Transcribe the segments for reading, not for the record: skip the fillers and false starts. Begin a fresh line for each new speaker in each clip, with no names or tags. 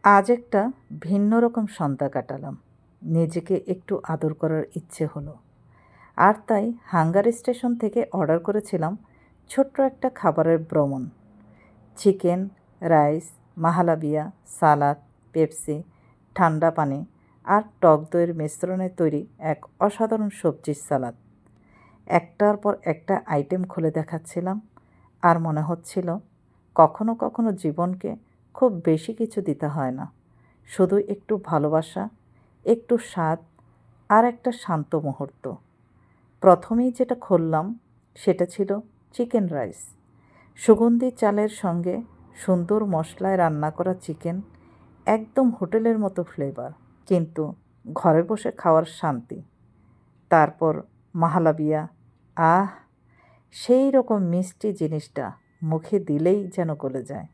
আজ একটা ভিন্ন রকম সন্ধ্যা কাটালাম। নিজেকে একটু আদর করার ইচ্ছে হলো। আর তাই হাঙ্গার স্টেশন থেকে অর্ডার করেছিলাম ছোট্ট একটা খাবারের ভ্রমণ। চিকেন, রাইস, মাহালাবিয়া, সালাদ, পেপসি, ঠান্ডা পানি আর টক দইয়ের মিশ্রণে তৈরি এক অসাধারণ সবজির সালাদ। একটার পর একটা আইটেম খুলে দেখাচ্ছিলাম আর মনে হচ্ছিল কখনো কখনো জীবনকে খুব বেশি কিছু দিতে হয় না, শুধু একটু ভালোবাসা, একটু স্বাদ আর একটা শান্ত মুহূর্ত। প্রথমেই যেটা খুললাম সেটা ছিল চিকেন রাইস। সুগন্ধি চালের সঙ্গে সুন্দর মশলায় রান্না করা চিকেন, একদম হোটেলের মতো ফ্লেভার, কিন্তু ঘরে বসে খাওয়ার শান্তি। তারপর মাহালাবিয়া, আহ, সেই রকম মিষ্টি জিনিসটা মুখে দিলেই যেন গলে যায়।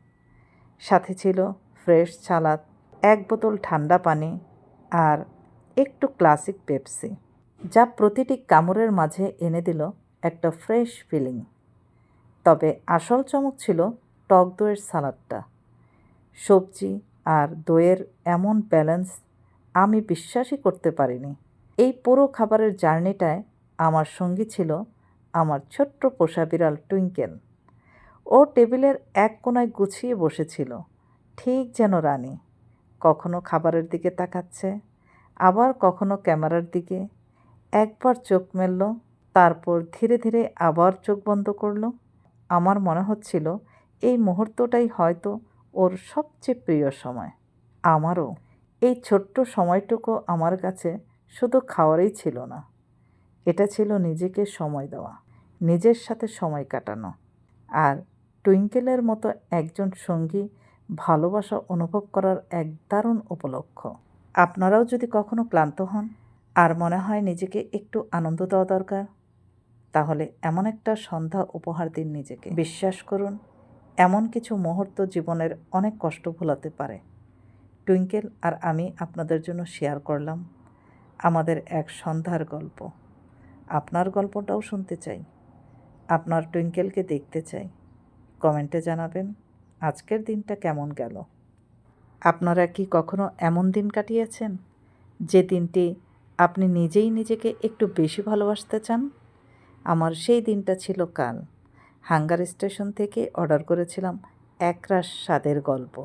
সাথে ছিল ফ্রেশ সালাদ, এক বোতল ঠান্ডা পানি আর একটু ক্লাসিক পেপসি, যা প্রতিটি কামড়ের মাঝে এনে দিল একটা ফ্রেশ ফিলিং। তবে আসল চমক ছিল টক দইয়ের সালাদটা। সবজি আর দইয়ের এমন ব্যালেন্স আমি বিশ্বাসই করতে পারিনি। এই পুরো খাবারের জার্নিটায় আমার সঙ্গী ছিল আমার ছোট্ট পোষা বিড়াল টুইঙ্কেল। ও টেবিলের এক কোণায় গুছিয়ে বসেছিল, ঠিক যেন রানী। কখনো খাবারের দিকে তাকাচ্ছে, আবার কখনো ক্যামেরার দিকে। একবার চোখ মেলল, তারপর ধীরে ধীরে আবার চোখ বন্ধ করল। আমার মনে হচ্ছিল এই মুহূর্তটাই হয়তো ওর সবচেয়ে প্রিয় সময়। আমারও। এই ছোট্ট সময়টুকু আমার কাছে শুধু খাওয়ারই ছিল না, এটা ছিল নিজেকে সময় দেওয়া, নিজের সাথে সময় কাটানো, আর টুইঙ্কেলের মতো একজন সঙ্গী ভালোবাসা অনুভব করার এক দারুণ উপলক্ষ। আপনারাও যদি কখনো ক্লান্ত হন আর মনে হয় নিজেকে একটু আনন্দ দেওয়া দরকার, তাহলে এমন একটা সন্ধ্যা উপহার দিন নিজেকে। বিশ্বাস করুন, এমন কিছু মুহূর্ত জীবনের অনেক কষ্ট ভোলাতে পারে। টুইঙ্কেল আর আমি আপনাদের জন্য শেয়ার করলাম আমাদের এক সন্ধ্যার গল্প। আপনার গল্পটাও শুনতে চাই, আপনার টুইঙ্কেলকে দেখতে চাই। কমেন্টে জানাবেন আজকের দিনটা কেমন গেল। আপনারা কি কখনো এমন দিন কাটিয়েছেন যে দিনটি আপনি নিজেই নিজেকে একটু বেশি ভালোবাসতে চান? আমার সেই দিনটা ছিল কাল। হাঙ্গার স্টেশন থেকে অর্ডার করেছিলাম একরাশ স্বাদের গল্প।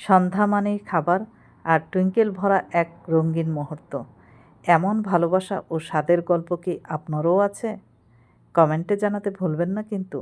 সন্ধ্যা মানেই খাবার আর টুইঙ্কেল ভরা এক রঙিন মুহূর্ত। এমন ভালোবাসা ও স্বাদের গল্প কি আপনারও আছে? কমেন্টে জানাতে ভুলবেন না কিন্তু।